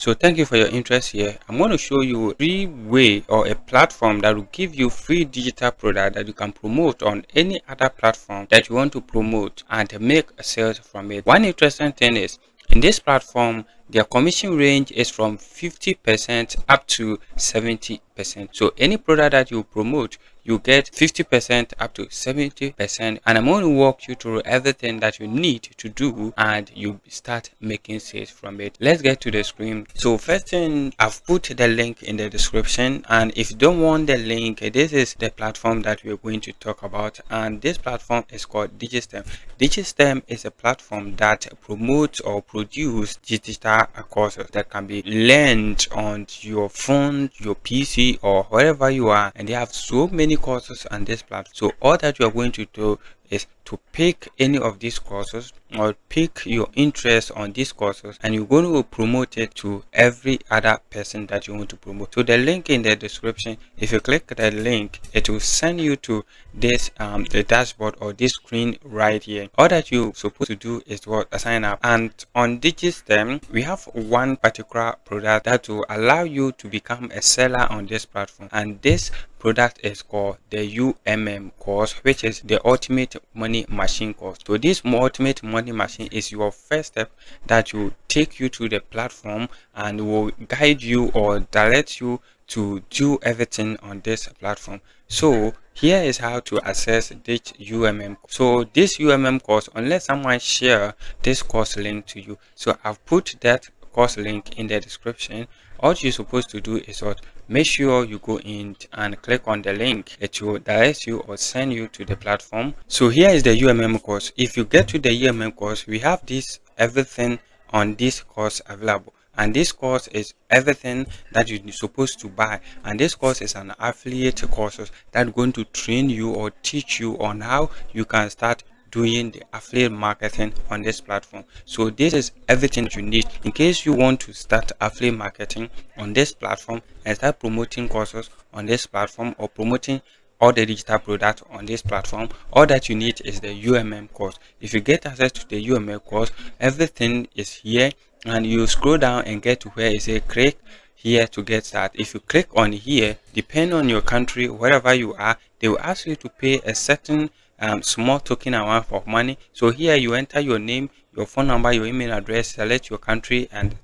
So thank you for your interest here. I'm going to show you a free way or a platform that will give you free digital product that you can promote on any other platform that you want to promote and make sales from it. One interesting thing is in this platform, their commission range is from 50% up to 70%. So any product that you promote, you get 50% up to 70%, and I'm going to walk you through everything that you need to do and you start making sales from it. Let's get to the screen. So first thing, I've put the link in the description, and if you don't want the link, this is the platform that we're going to talk about, and this platform is called Digistem. Digistem is a platform that promotes or produces digital courses that can be learned on your phone, your PC, or wherever you are, and they have so many courses on this platform. So all that you are going to do is to pick any of these courses or pick your interest on these courses, and you're going to promote it to every other person that you want to promote. So the link in the description, if you click the link, it will send you to this the dashboard or this screen right here. All that you're supposed to do is what sign up, and on Digistem we have one particular product that will allow you to become a seller on this platform, and this product is called the UMM course, which is the ultimate money machine course. So this ultimate money machine is your first step that will take you to the platform and will guide you or direct you to do everything on this platform. So here is how to access this UMM. So this UMM course, unless someone share this course link to you, so I've put that course link in the description. All you're supposed to do is what, make sure you go in and click on the link. It will direct you or send you to the platform. So here is the UMM course. If you get to the UMM course, we have this everything on this course available, and this course is everything that you're supposed to buy, and this course is an affiliate courses that's going to train you or teach you on how you can start doing the affiliate marketing on this platform. So this is everything you need in case you want to start affiliate marketing on this platform and start promoting courses on this platform or promoting all the digital products on this platform. All that you need is the UMM course. If you get access to the UMM course, everything is here, and you scroll down and get to where it says click here to get started. If you click on here, depending on your country, wherever you are, they will ask you to pay a certain small token amount of money. So here you enter your name, your phone number, your email address, select your country, and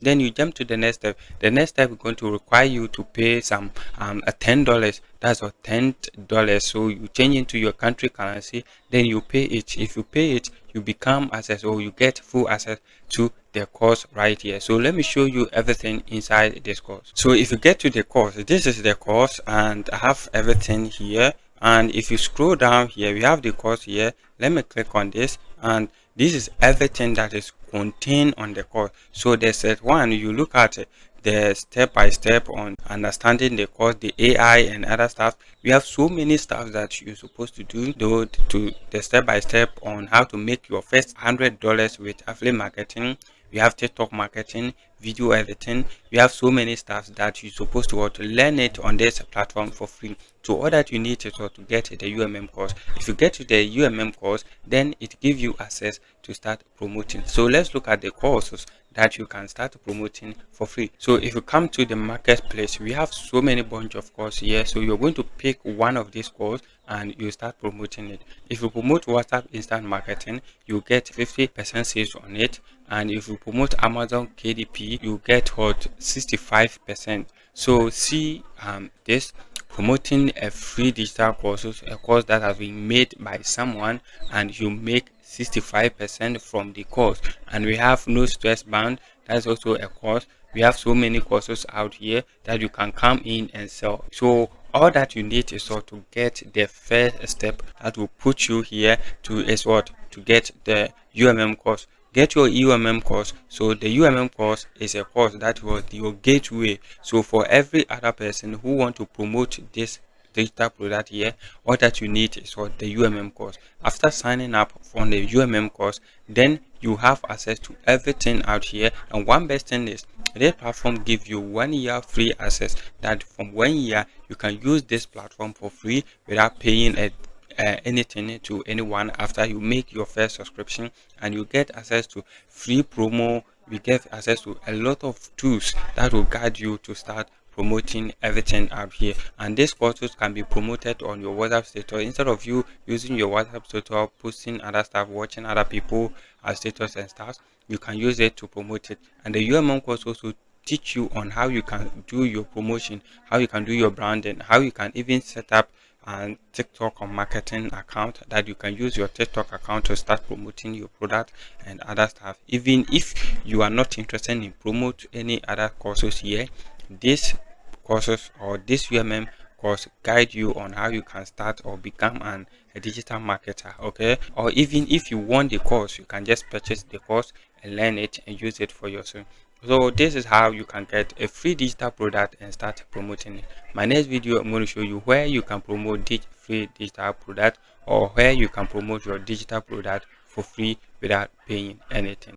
then you jump to the next step. The next step is going to require you to pay some $10. That's what, $10. So you change into your country currency, then you pay it. If you pay it, you become access or you get full access to the course right here. So let me show you everything inside this course. So if you get to the course, this is the course, and I have everything here. And if you scroll down here, we have the course here. Let me click on this, and this is everything that is contained on the course. So the set one, you look at it, the step by step on understanding the course, the AI and other stuff. We have so many stuff that you're supposed to do, though, to the step by step on how to make your first $100 with affiliate marketing. We have TikTok marketing, video editing. We have so many stuff that you're supposed to learn it on this platform for free. So all that you need is to get the UMM course. If you get to the UMM course, then it gives you access to start promoting. So let's look at the courses that you can start promoting for free. So if you come to the marketplace, we have so many bunch of courses here. So you're going to pick one of these courses and you start promoting it. If you promote WhatsApp instant marketing, you get 50% sales on it, and if you promote Amazon KDP, you get what, 65%. So see this, promoting a free digital courses, a course that has been made by someone, and you make 65% from the course. And we have no stress band, that's also a course. We have so many courses out here that you can come in and sell. So all that you need is what, to get the first step that will put you here to is what, to get the UMM course. Get your UMM course. So the UMM course is a course that was your gateway. So for every other person who want to promote this digital product here, all that you need is what, the UMM course. After signing up on the UMM course, then you have access to everything out here. And one best thing is this platform gives you 1 year free access, that from 1 year you can use this platform for free without paying anything to anyone after you make your first subscription, and you get access to free promo, we get access to a lot of tools that will guide you to start promoting everything up here. And these courses can be promoted on your WhatsApp status instead of you using your WhatsApp status, posting other stuff, watching other people status and stuff. You can use it to promote it. And the UMM course also teach you on how you can do your promotion, how you can do your branding, how you can even set up and TikTok or marketing account that you can use your TikTok account to start promoting your product and other stuff. Even if you are not interested in promote any other courses here, this courses or this UMM course guide you on how you can start or become a digital marketer. Okay, or even if you want the course, you can just purchase the course and learn it and use it for yourself. So this is how you can get a free digital product and start promoting it. My next video, I'm going to show you where you can promote free digital product, or where you can promote your digital product for free without paying anything.